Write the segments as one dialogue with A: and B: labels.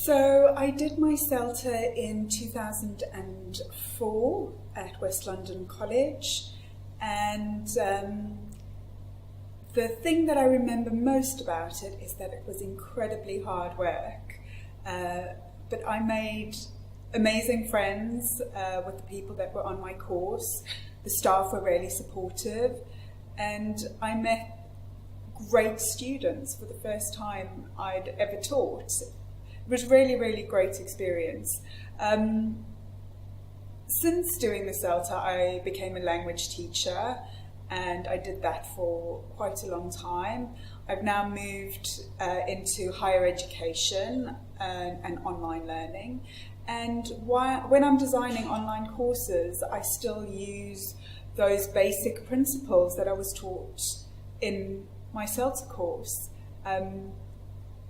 A: So I did my CELTA in 2004 at West London College, and the thing that I remember most about it is that it was incredibly hard work, but I made amazing friends with the people that were on my course. The staff were really supportive, and I met great students for the first time I'd ever taught. It was really, really great experience. Since doing the CELTA, I became a language teacher, and I did that for quite a long time. I've now moved into higher education and online learning. And when I'm designing online courses, I still use those basic principles that I was taught in my CELTA course.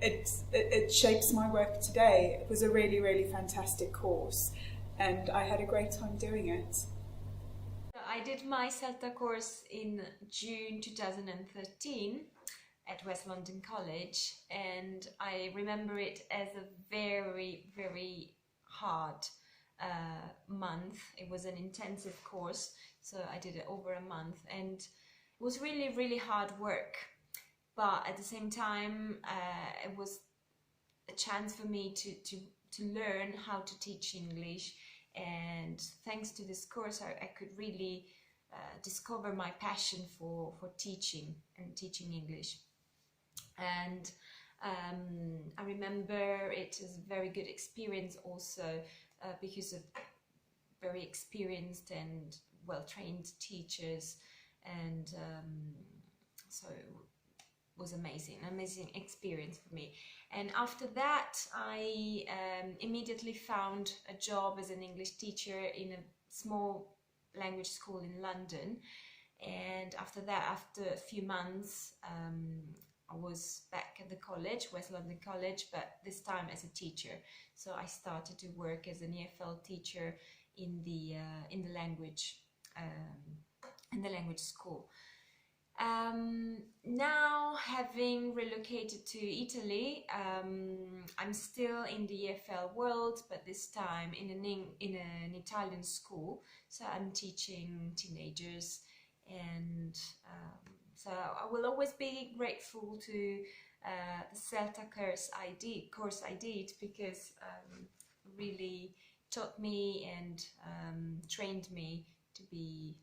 A: It shapes my work today. It was a really, really fantastic course, and I had a great time doing it.
B: I did my CELTA course in June 2013 at West London College, and I remember it as a very, very hard month. It was an intensive course, so I did it over a month, and it was really, really hard work. But at the same time, it was a chance for me to learn how to teach English. And thanks to this course, I could really discover my passion for teaching and teaching English. And I remember it as a very good experience also because of very experienced and well-trained teachers. And so was amazing experience for me. And after that, I immediately found a job as an English teacher in a small language school in London. And after that, after a few months, I was back at the college, West London College, but this time as a teacher. So I started to work as an EFL teacher in the language school. Now, having relocated to Italy, I'm still in the EFL world, but this time in an Italian school. So I'm teaching teenagers, and so I will always be grateful to the CELTA course I did because really taught me and trained me to be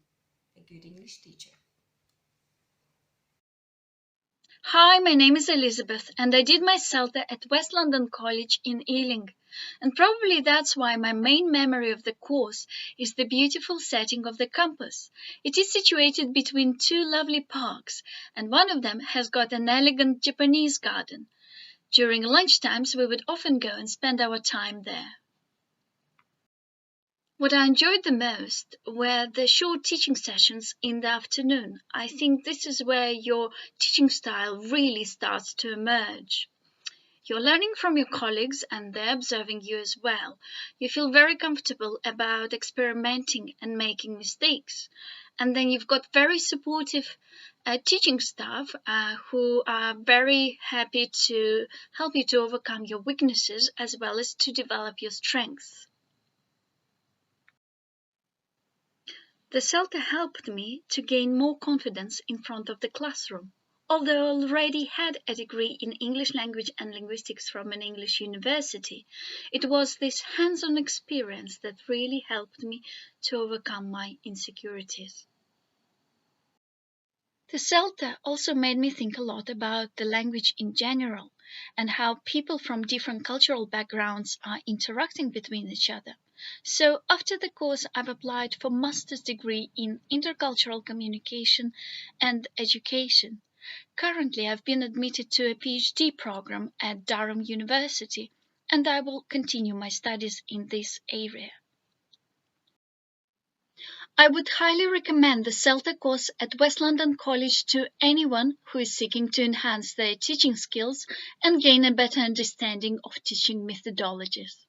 B: a good English teacher.
C: Hi, my name is Elizabeth, and I did my CELTA at West London College in Ealing. And probably that's why my main memory of the course is the beautiful setting of the campus. It is situated between two lovely parks, and one of them has got an elegant Japanese garden. During lunchtimes, we would often go and spend our time there. What I enjoyed the most were the short teaching sessions in the afternoon. I think this is where your teaching style really starts to emerge. You're learning from your colleagues and they're observing you as well. You feel very comfortable about experimenting and making mistakes. And then you've got very supportive teaching staff who are very happy to help you to overcome your weaknesses as well as to develop your strengths. The CELTA helped me to gain more confidence in front of the classroom. Although I already had a degree in English language and linguistics from an English university, it was this hands-on experience that really helped me to overcome my insecurities. The CELTA also made me think a lot about the language in general and how people from different cultural backgrounds are interacting between each other. So after the course, I've applied for master's degree in intercultural communication and education. Currently, I've been admitted to a PhD program at Durham University, and I will continue my studies in this area. I would highly recommend the CELTA course at West London College to anyone who is seeking to enhance their teaching skills and gain a better understanding of teaching methodologies.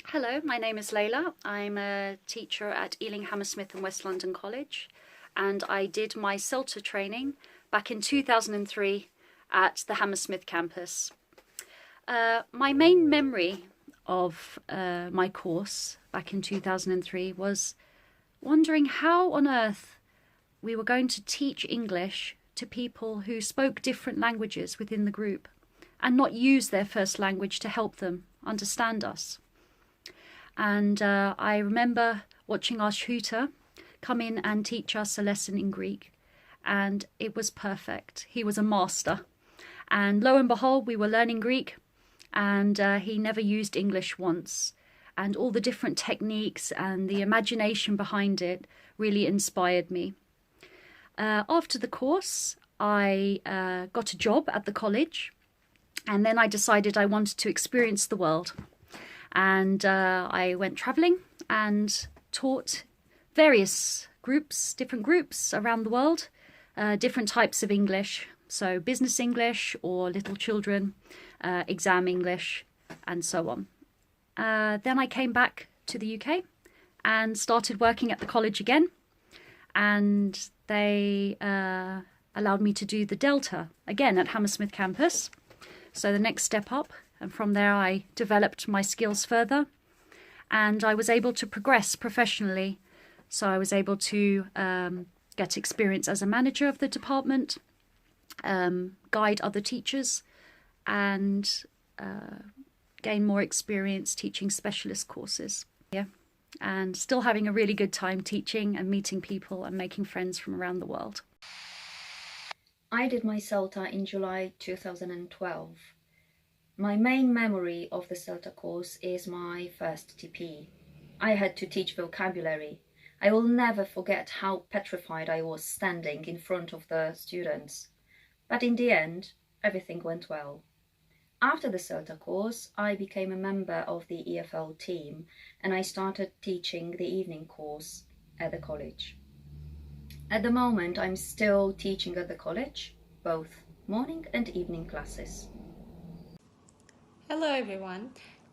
D: Hello, my name is Layla. I'm a teacher at Ealing Hammersmith and West London College, and I did my CELTA training back in 2003 at the Hammersmith campus. My main memory of my course back in 2003 was wondering how on earth we were going to teach English to people who spoke different languages within the group and not use their first language to help them understand us. And I remember watching our tutor come in and teach us a lesson in Greek, and it was perfect. He was a master. And lo and behold, we were learning Greek, and he never used English once. And all the different techniques and the imagination behind it really inspired me. After the course, I got a job at the college, and then I decided I wanted to experience the world. And I went travelling and taught various groups, different groups around the world, different types of English. So business English or little children, exam English, and so on. Then I came back to the UK and started working at the college again. And they allowed me to do the CELTA again at Hammersmith campus. So the next step up. And from there I developed my skills further. And I was able to progress professionally. So I was able to get experience as a manager of the department, guide other teachers, and gain more experience teaching specialist courses. Yeah. And still having a really good time teaching and meeting people and making friends from around the world.
E: I did my CELTA in July 2012. My main memory of the CELTA course is my first TP. I had to teach vocabulary. I will never forget how petrified I was standing in front of the students. But in the end, everything went well. After the CELTA course, I became a member of the EFL team and I started teaching the evening course at the college. At the moment, I'm still teaching at the college, both morning and evening classes.
F: Hello everyone,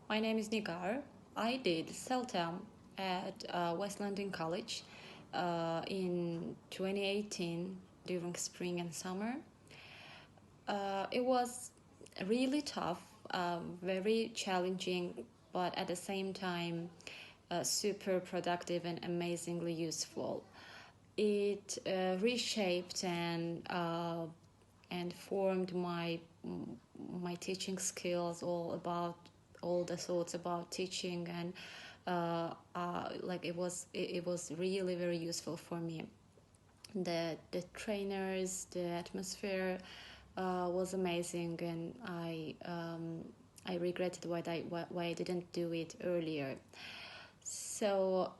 F: my name is Nigar. I did CELTA at West London College in 2018 during spring and summer. It was really tough, very challenging, but at the same time super productive and amazingly useful. It reshaped and formed my teaching skills, all the thoughts about teaching, and it was really very useful for me. The trainers, the atmosphere was amazing, and I regretted why I didn't do it earlier. So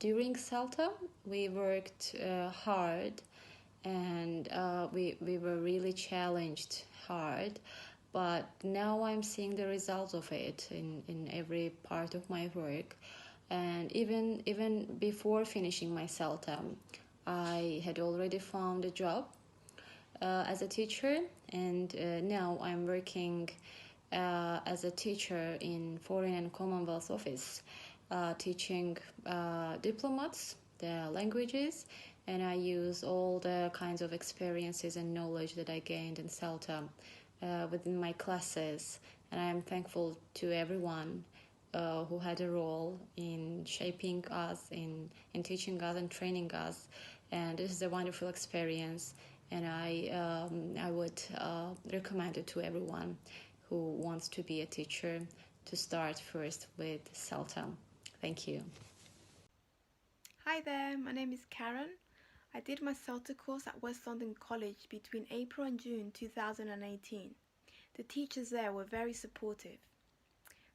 F: during CELTA we worked hard, and we were really challenged hard, but now I'm seeing the results of it in every part of my work. And even before finishing my CELTA, I had already found a job as a teacher, and now I'm working as a teacher in Foreign and Commonwealth Office, teaching diplomats their languages, and I use all the kinds of experiences and knowledge that I gained in CELTA within my classes, and I am thankful to everyone who had a role in shaping us, in teaching us and training us, and this is a wonderful experience, and I would recommend it to everyone who wants to be a teacher to start first with CELTA. Thank you.
G: Hi there, my name is Karen. I did my CELTA course at West London College between April and June 2018. The teachers there were very supportive.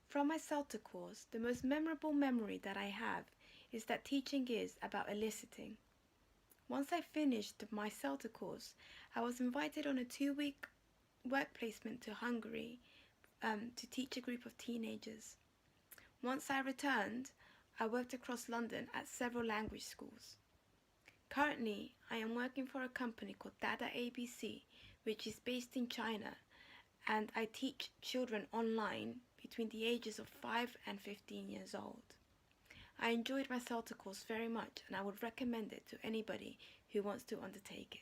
G: From my CELTA course, the most memorable memory that I have is that teaching is about eliciting. Once I finished my CELTA course, I was invited on a 2-week work placement to Hungary to teach a group of teenagers. Once I returned, I worked across London at several language schools. Currently, I am working for a company called Dada ABC, which is based in China, and I teach children online between the ages of 5 and 15 years old. I enjoyed my CELTA course very much, and I would recommend it to anybody who wants to undertake it.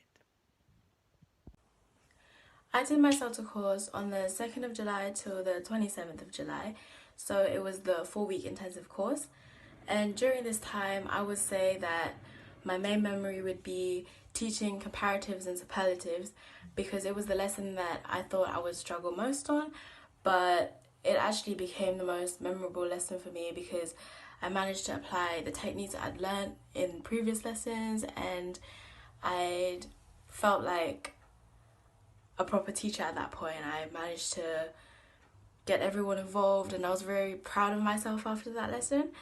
H: I did my CELTA course on the 2nd of July till the 27th of July, so it was the 4-week intensive course. And during this time, I would say that my main memory would be teaching comparatives and superlatives, because it was the lesson that I thought I would struggle most on, but it actually became the most memorable lesson for me because I managed to apply the techniques I'd learned in previous lessons, and I'd felt like a proper teacher at that point. I managed to get everyone involved, and I was very proud of myself after that lesson.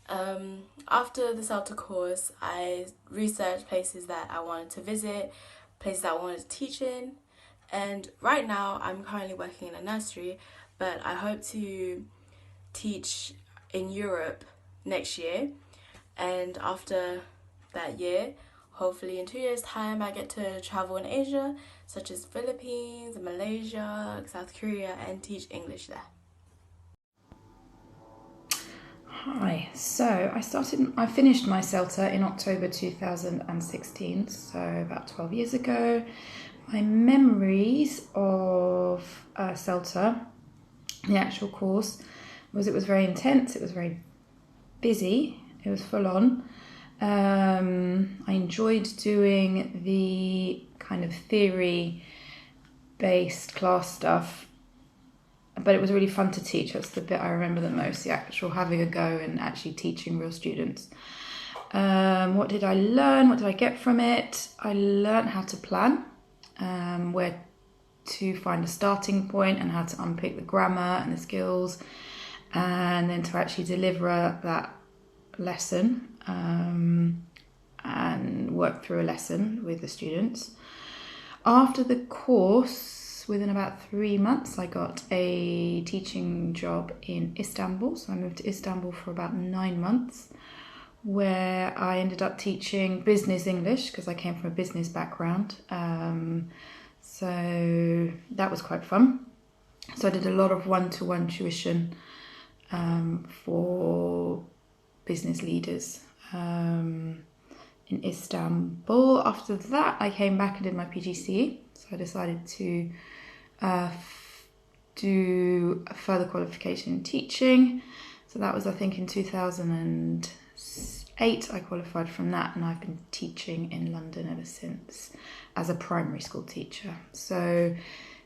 H: After the CELTA course, I researched places that I wanted to visit, places that I wanted to teach in, and right now I'm currently working in a nursery, but I hope to teach in Europe next year, and after that year, hopefully in 2 years' time, I get to travel in Asia, such as Philippines, Malaysia, South Korea, and teach English there.
I: Hi, so I finished my CELTA in October 2016, so about 12 years ago. My memories of CELTA, the actual course, was it was very intense, it was very busy, it was full on. I enjoyed doing the kind of theory-based class stuff, but it was really fun to teach. That's the bit I remember the most, the actual having a go and actually teaching real students. What did I learn? What did I get from it? I learned how to plan, where to find a starting point and how to unpick the grammar and the skills, and then to actually deliver that lesson and work through a lesson with the students. After the course, within about 3 months, I got a teaching job in Istanbul. So I moved to Istanbul for about 9 months, where I ended up teaching business English because I came from a business background. So that was quite fun. So I did a lot of one-to-one tuition for business leaders in Istanbul. After that, I came back and did my PGCE. So I decided to do a further qualification in teaching. So that was, I think, in 2008 I qualified from that, and I've been teaching in London ever since as a primary school teacher. So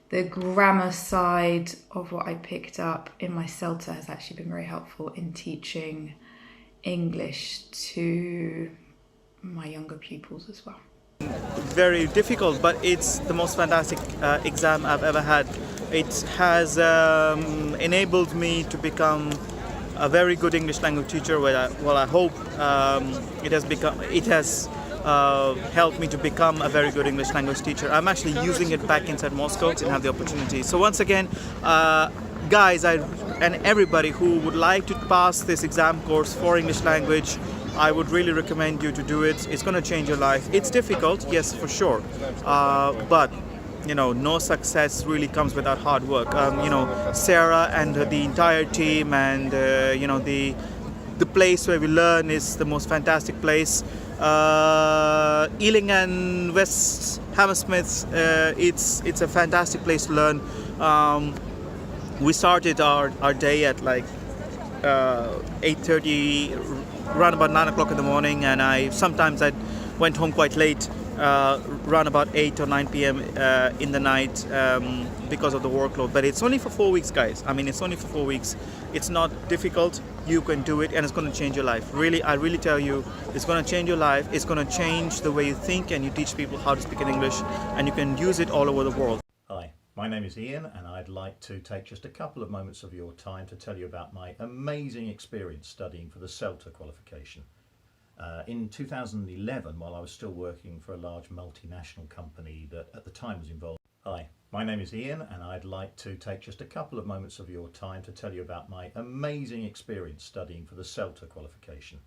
I: the grammar side of what I picked up in my CELTA has actually been very helpful in teaching English to my younger pupils as well.
J: Very difficult, but it's the most fantastic exam I've ever had. It has enabled me to become a very good English language teacher. I hope it has helped me to become a very good English language teacher. I'm actually using it back inside Moscow and have the opportunity. So once again, guys, and everybody who would like to pass this exam course for English language, I would really recommend you to do it. It's going to change your life. It's difficult, yes, for sure, but no success really comes without hard work. Sarah and the entire team, and the place where we learn is the most fantastic place. Ealing and West Hammersmith, it's a fantastic place to learn. We started our day at like 8:30, around about 9 o'clock in the morning, and I went home quite late, around about 8 or 9 p.m. In the night because of the workload. But it's only for 4 weeks, guys. I mean, it's only for 4 weeks. It's not difficult. You can do it, and it's going to change your life. Really, I really tell you, it's going to change your life. It's going to change the way you think, and you teach people how to speak in English, and you can use it all over the world.
K: Hi, my name is Ian, and I'd like to take just a couple of moments of your time to tell you about my amazing experience studying for the CELTA qualification. In 2011, while I was still working for a large multinational company that at the time was involved. Hi, my name is Ian, and I'd like to take just a couple of moments of your time to tell you about my amazing experience studying for the CELTA qualification.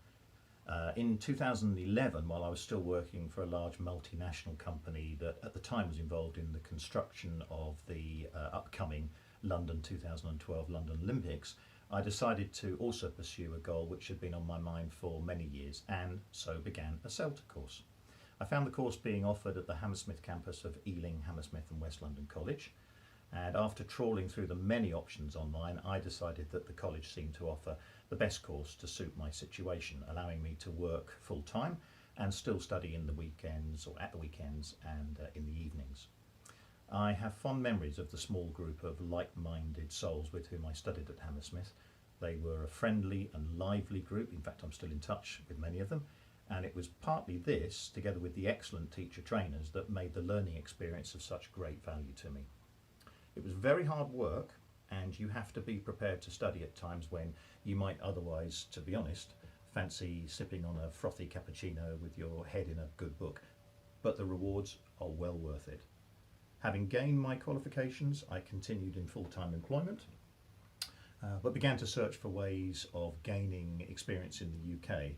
K: In 2011, while I was still working for a large multinational company that at the time was involved in the construction of the upcoming London 2012 London Olympics, I decided to also pursue a goal which had been on my mind for many years, and so began a CELTA course. I found the course being offered at the Hammersmith campus of Ealing, Hammersmith and West London College, and after trawling through the many options online, I decided that the college seemed to offer the best course to suit my situation, allowing me to work full-time and still study in the weekends or at the weekends and in the evenings. I have fond memories of the small group of like-minded souls with whom I studied at Hammersmith. They were a friendly and lively group. In fact, I'm still in touch with many of them. And it was partly this, together with the excellent teacher trainers, that made the learning experience of such great value to me. It was very hard work, and you have to be prepared to study at times when you might otherwise, to be honest, fancy sipping on a frothy cappuccino with your head in a good book. But the rewards are well worth it. Having gained my qualifications, I continued in full-time employment, but began to search for ways of gaining experience in the UK,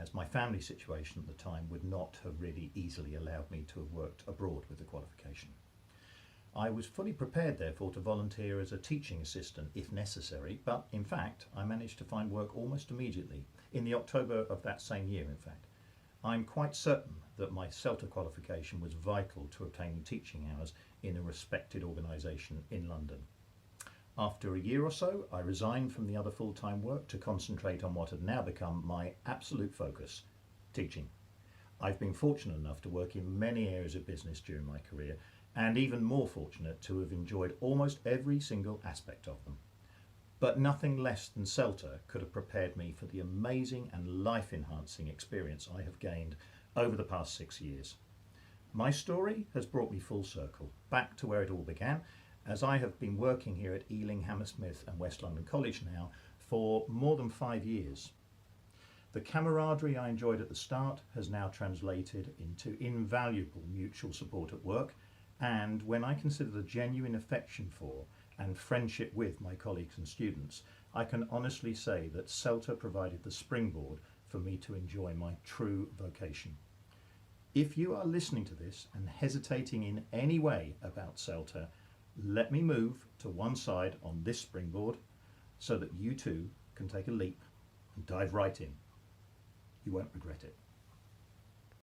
K: as my family situation at the time would not have really easily allowed me to have worked abroad with the qualification. I was fully prepared, therefore, to volunteer as a teaching assistant if necessary, but in fact I managed to find work almost immediately, in the October of that same year in fact. I'm quite certain that my CELTA qualification was vital to obtaining teaching hours in a respected organisation in London. After a year or so, I resigned from the other full-time work to concentrate on what had now become my absolute focus, teaching. I've been fortunate enough to work in many areas of business during my career, and even more fortunate to have enjoyed almost every single aspect of them. But nothing less than CELTA could have prepared me for the amazing and life-enhancing experience I have gained over the past 6 years. My story has brought me full circle, back to where it all began, as I have been working here at Ealing, Hammersmith and West London College now for more than 5 years. The camaraderie I enjoyed at the start has now translated into invaluable mutual support at work, and when I consider the genuine affection for and friendship with my colleagues and students, I can honestly say that CELTA provided the springboard for me to enjoy my true vocation. If you are listening to this and hesitating in any way about CELTA, let me move to one side on this springboard so that you too can take a leap and dive right in. You won't regret it.